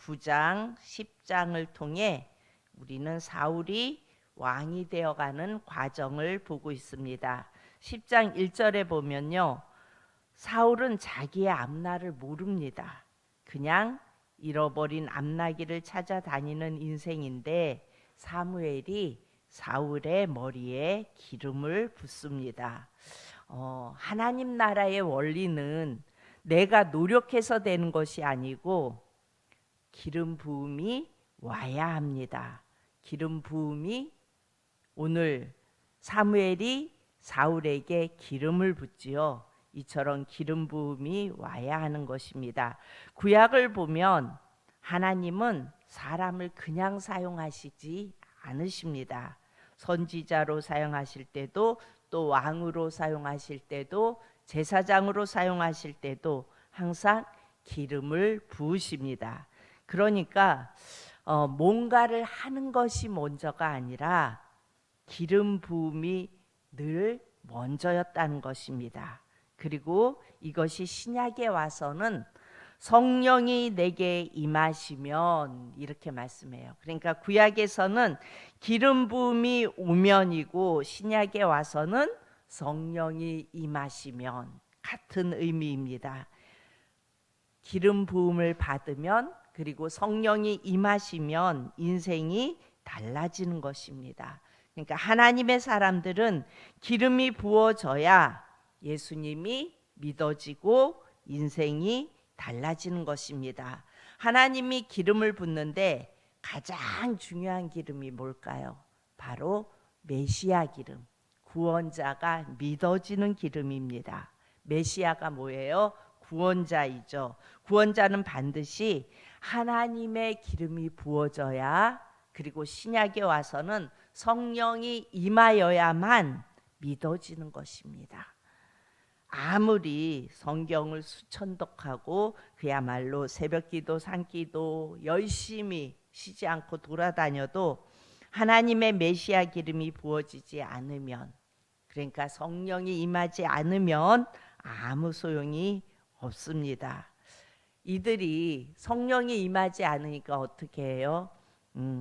9장, 10장을 통해 우리는 사울이 왕이 되어가는 과정을 보고 있습니다. 10장 1절에 보면요, 사울은 자기의 앞날을 모릅니다. 그냥 잃어버린 앞나기를 찾아다니는 인생인데 사무엘이 사울의 머리에 기름을 붓습니다. 하나님 나라의 원리는 내가 노력해서 되는 것이 아니고 기름 부음이 와야 합니다. 기름 부음이 오늘 사무엘이 사울에게 기름을 붓지요. 이처럼 기름 부음이 와야 하는 것입니다. 구약을 보면 하나님은 사람을 그냥 사용하시지 않으십니다. 선지자로 사용하실 때도, 또 왕으로 사용하실 때도, 제사장으로 사용하실 때도 항상 기름을 부으십니다. 그러니까 뭔가를 하는 것이 먼저가 아니라 기름 부음이 늘 먼저였다는 것입니다. 그리고 이것이 신약에 와서는 성령이 내게 임하시면 이렇게 말씀해요. 그러니까 구약에서는 기름 부음이 오면이고 신약에 와서는 성령이 임하시면 같은 의미입니다. 기름 부음을 받으면, 그리고 성령이 임하시면 인생이 달라지는 것입니다. 그러니까 하나님의 사람들은 기름이 부어져야 예수님이 믿어지고 인생이 달라지는 것입니다. 하나님이 기름을 붓는데 가장 중요한 기름이 뭘까요? 바로 메시아 기름, 구원자가 믿어지는 기름입니다. 메시아가 뭐예요? 구원자이죠. 구원자는 반드시 하나님의 기름이 부어져야, 그리고 신약에 와서는 성령이 임하여야만 믿어지는 것입니다. 아무리 성경을 수천독하고 그야말로 새벽기도, 산기도 열심히 쉬지 않고 돌아다녀도 하나님의 메시아 기름이 부어지지 않으면, 그러니까 성령이 임하지 않으면 아무 소용이 없습니다. 이들이 성령이 임하지 않으니까 어떻게 해요?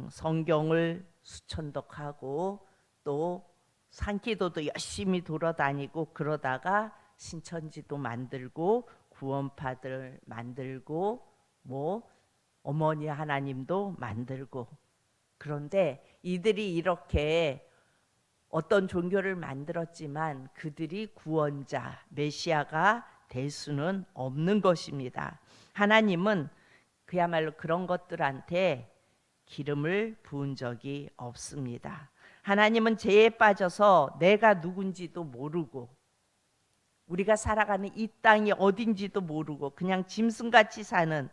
성경을 수천독하고 또 산기도도 열심히 돌아다니고 그러다가 신천지도 만들고 구원파들 만들고 뭐 어머니 하나님도 만들고, 그런데 이들이 이렇게 어떤 종교를 만들었지만 그들이 구원자, 메시아가 될 수는 없는 것입니다. 하나님은 그야말로 그런 것들한테 기름을 부은 적이 없습니다. 하나님은 죄에 빠져서 내가 누군지도 모르고 우리가 살아가는 이 땅이 어딘지도 모르고 그냥 짐승같이 사는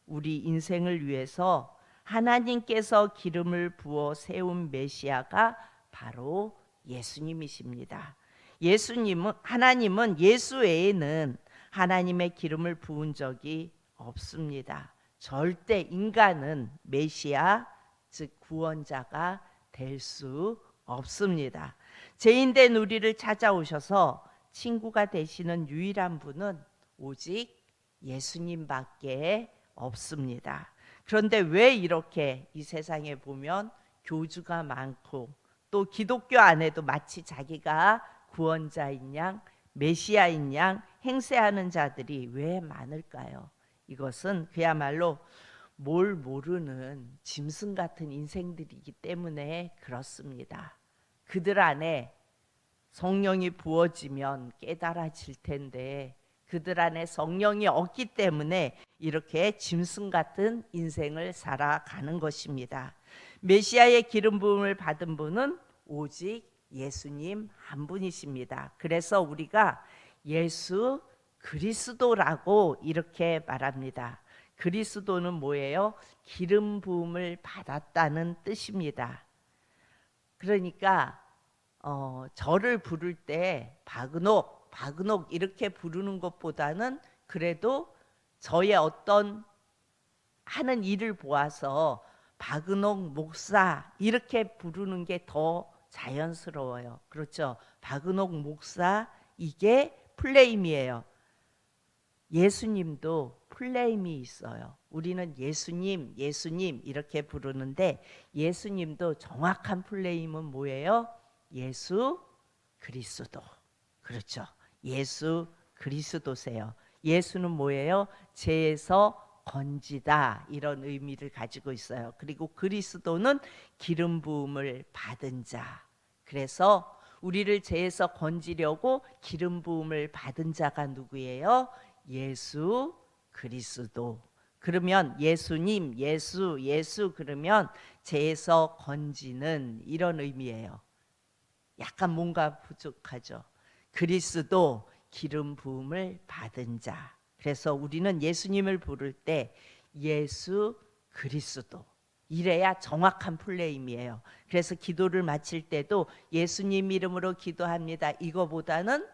우리 인생을 위해서 하나님께서 기름을 부어 세운 메시아가 바로 예수님이십니다. 하나님은 예수 외에는 하나님의 기름을 부은 적이 없습니다. 절대 인간은 메시아, 즉 구원자가 될 수 없습니다. 죄인된 우리를 찾아오셔서 친구가 되시는 유일한 분은 오직 예수님밖에 없습니다. 그런데 왜 이렇게 이 세상에 보면 교주가 많고 또 기독교 안에도 마치 자기가 구원자인 양, 메시아인 양 행세하는 자들이 왜 많을까요? 이것은 그야말로 뭘 모르는 짐승 같은 인생들이기 때문에 그렇습니다. 그들 안에 성령이 부어지면 깨달아질 텐데 그들 안에 성령이 없기 때문에 이렇게 짐승 같은 인생을 살아가는 것입니다. 메시아의 기름 부음을 받은 분은 오직 예수님 한 분이십니다. 그래서 우리가 예수 그리스도라고 이렇게 말합니다. 그리스도는 뭐예요? 기름 부음을 받았다는 뜻입니다. 그러니까 저를 부를 때 바그녹 이렇게 부르는 것보다는 그래도 저의 어떤 하는 일을 보아서 바그녹 목사 이렇게 부르는 게 더 자연스러워요. 그렇죠? 바그녹 목사, 이게 플레임이에요. 예수님도 풀네임이 있어요. 우리는 예수님, 예수님 이렇게 부르는데 예수님도 정확한 풀네임은 뭐예요? 예수 그리스도. 그렇죠. 예수 그리스도세요. 예수는 뭐예요? 죄에서 건지다 이런 의미를 가지고 있어요. 그리고 그리스도는 기름 부음을 받은 자. 그래서 우리를 죄에서 건지려고 기름 부음을 받은 자가 누구예요? 예수 그리스도. 그러면 예수님, 예수, 예수 그러면 죄에서 건지는 이런 의미예요. 약간 뭔가 부족하죠. 그리스도 기름 부음을 받은 자. 그래서 우리는 예수님을 부를 때 예수 그리스도 이래야 정확한 플레임이에요. 그래서 기도를 마칠 때도 예수님 이름으로 기도합니다. 이거보다는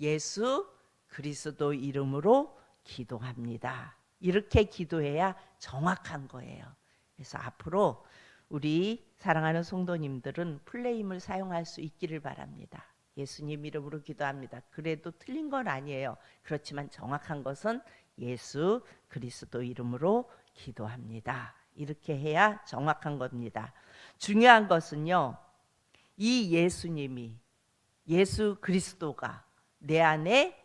예수 그리스도 이름으로 기도합니다. 이렇게 기도해야 정확한 거예요. 그래서 앞으로 우리 사랑하는 성도님들은 플레임을 사용할 수 있기를 바랍니다. 예수님 이름으로 기도합니다. 그래도 틀린 건 아니에요. 그렇지만 정확한 것은 예수 그리스도 이름으로 기도합니다. 이렇게 해야 정확한 겁니다. 중요한 것은요, 이 예수님이, 예수 그리스도가 내 안에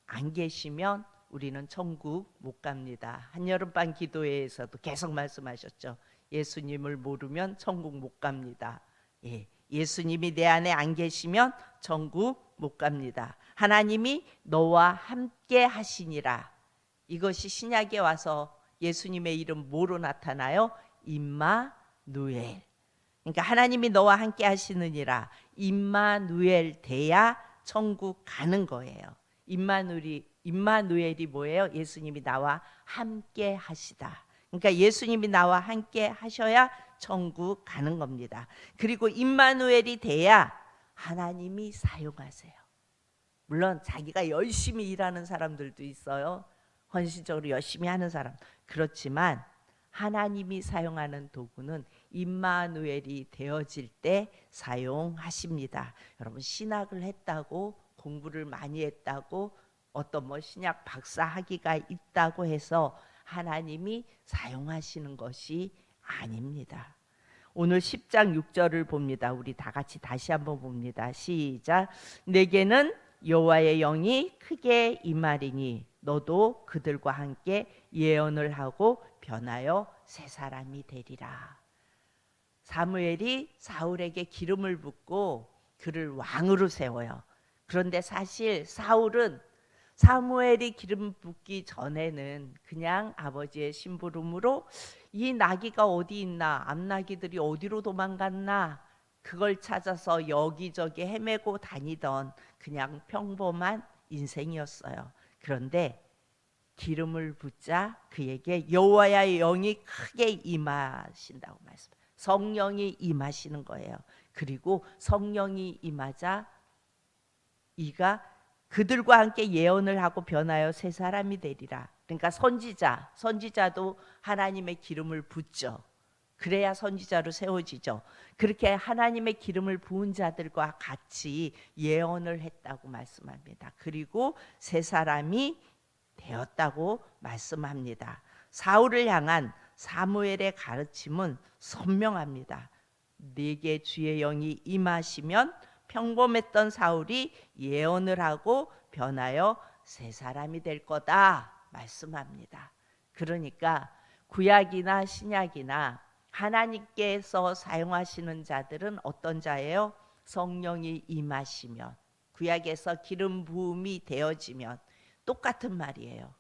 안 계시면 우리는 천국 못 갑니다. 한여름밤 기도회에서도 계속 말씀하셨죠. 예수님을 모르면 천국 못 갑니다. 예수님이 내 안에 안 계시면 천국 못 갑니다. 하나님이 너와 함께 하시니라. 이것이 신약에 와서 예수님의 이름 뭐로 나타나요? 임마누엘. 그러니까 하나님이 너와 함께 하시느니라. 임마누엘 돼야 천국 가는 거예요. 임마누엘이 뭐예요? 예수님이 나와 함께 하시다. 그러니까 예수님이 나와 함께 하셔야 천국 가는 겁니다. 그리고 임마누엘이 돼야 하나님이 사용하세요. 물론 자기가 열심히 일하는 사람들도 있어요. 헌신적으로 열심히 하는 사람. 그렇지만 하나님이 사용하는 도구는 임마누엘이 되어질 때 사용하십니다. 여러분 신학을 했다고 공부를 많이 했다고 어떤 신약 박사 학위가 있다고 해서 하나님이 사용하시는 것이 아닙니다. 오늘 10장 6절을 봅니다. 우리 다 같이 다시 한번 봅니다. 시작. 내게는 여호와의 영이 크게 임하리니 너도 그들과 함께 예언을 하고 변하여 새 사람이 되리라. 사무엘이 사울에게 기름을 붓고 그를 왕으로 세워요. 그런데 사실 사울은 사무엘이 기름 붓기 전에는 그냥 아버지의 심부름으로 이 나귀가 어디 있나, 암나귀들이 어디로 도망갔나 그걸 찾아서 여기저기 헤매고 다니던 그냥 평범한 인생이었어요. 그런데 기름을 붓자 그에게 여호와의 영이 크게 임하신다고 말씀. 성령이 임하시는 거예요. 그리고 성령이 임하자 이가 그들과 함께 예언을 하고 변하여 새 사람이 되리라. 그러니까 선지자도 하나님의 기름을 붓죠. 그래야 선지자로 세워지죠. 그렇게 하나님의 기름을 부은 자들과 같이 예언을 했다고 말씀합니다. 그리고 새 사람이 되었다고 말씀합니다. 사울을 향한 사무엘의 가르침은 선명합니다. 네게 주의 영이 임하시면 평범했던 사울이 예언을 하고 변하여 새 사람이 될 거다 말씀합니다. 그러니까 구약이나 신약이나 하나님께서 사용하시는 자들은 어떤 자예요? 성령이 임하시면, 구약에서 기름 부음이 되어지면 똑같은 말이에요.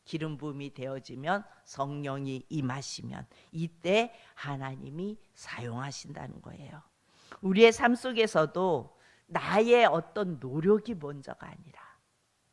기름 부음이 되어지면 성령이 임하시면 이때 하나님이 사용하신다는 거예요. 우리의 삶 속에서도 나의 어떤 노력이 먼저가 아니라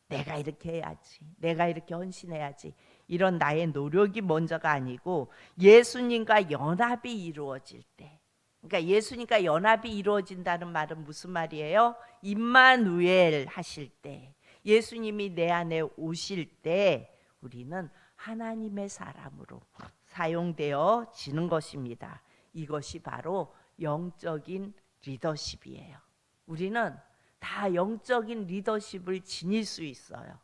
내가 이렇게 해야지, 내가 이렇게 헌신해야지 이런 나의 노력이 먼저가 아니고 예수님과 연합이 이루어질 때, 그러니까 예수님과 연합이 이루어진다는 말은 무슨 말이에요? 임마누엘 하실 때, 예수님이 내 안에 오실 때 우리는 하나님의 사람으로 사용되어지는 것입니다. 이것이 바로 영적인 리더십이에요. 우리는 다 영적인 리더십을 지닐 수 있어요.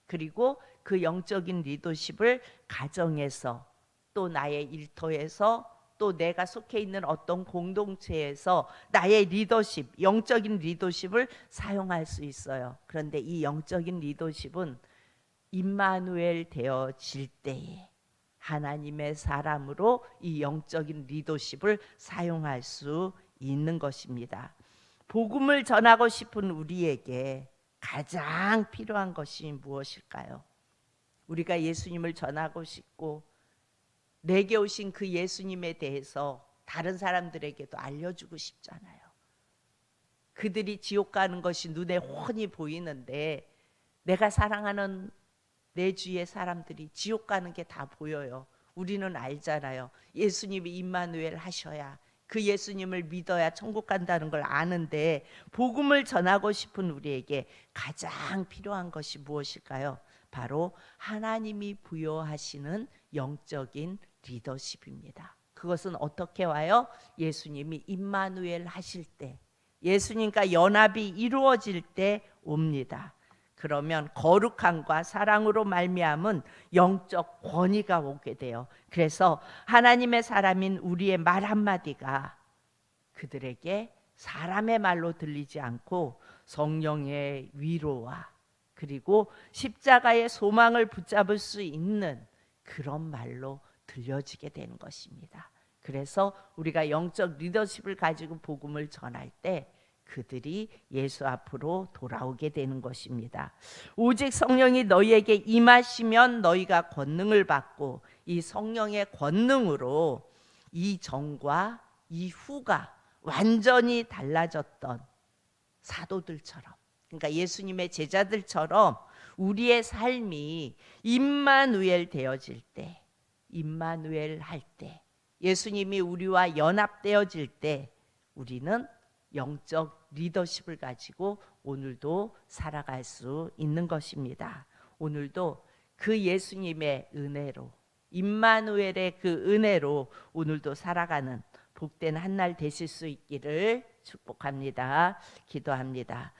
그리고 그 영적인 리더십을 가정에서, 또 나의 일터에서, 또 내가 속해 있는 어떤 공동체에서 나의 리더십, 영적인 리더십을 사용할 수 있어요. 그런데 이 영적인 리더십은 임마누엘 되어질 때에 하나님의 사람으로 이 영적인 리더십을 사용할 수 있는 것입니다. 복음을 전하고 싶은 우리에게 가장 필요한 것이 무엇일까요? 우리가 예수님을 전하고 싶고 내게 오신 그 예수님에 대해서 다른 사람들에게도 알려주고 싶잖아요. 그들이 지옥 가는 것이 눈에 훤히 보이는데 내가 사랑하는 내 주위의 사람들이 지옥 가는 게 다 보여요. 우리는 알잖아요. 예수님이 임마누엘 하셔야, 그 예수님을 믿어야 천국 간다는 걸 아는데, 복음을 전하고 싶은 우리에게 가장 필요한 것이 무엇일까요? 바로 하나님이 부여하시는 영적인 리더십입니다. 그것은 어떻게 와요? 예수님이 임마누엘 하실 때, 예수님과 연합이 이루어질 때 옵니다. 그러면 거룩함과 사랑으로 말미암은 영적 권위가 오게 돼요. 그래서 하나님의 사람인 우리의 말 한마디가 그들에게 사람의 말로 들리지 않고 성령의 위로와 그리고 십자가의 소망을 붙잡을 수 있는 그런 말로 들려지게 되는 것입니다. 그래서 우리가 영적 리더십을 가지고 복음을 전할 때 그들이 예수 앞으로 돌아오게 되는 것입니다. 오직 성령이 너희에게 임하시면 너희가 권능을 받고, 이 성령의 권능으로 이 전과 이 후가 완전히 달라졌던 사도들처럼, 그러니까 예수님의 제자들처럼 우리의 삶이 임마누엘 되어질 때, 임마누엘 할 때, 예수님이 우리와 연합되어질 때 우리는 영적 리더십을 가지고 오늘도 살아갈 수 있는 것입니다. 오늘도 그 예수님의 은혜로, 임마누엘의 그 은혜로 오늘도 살아가는 복된 한 날 되실 수 있기를 축복합니다. 기도합니다.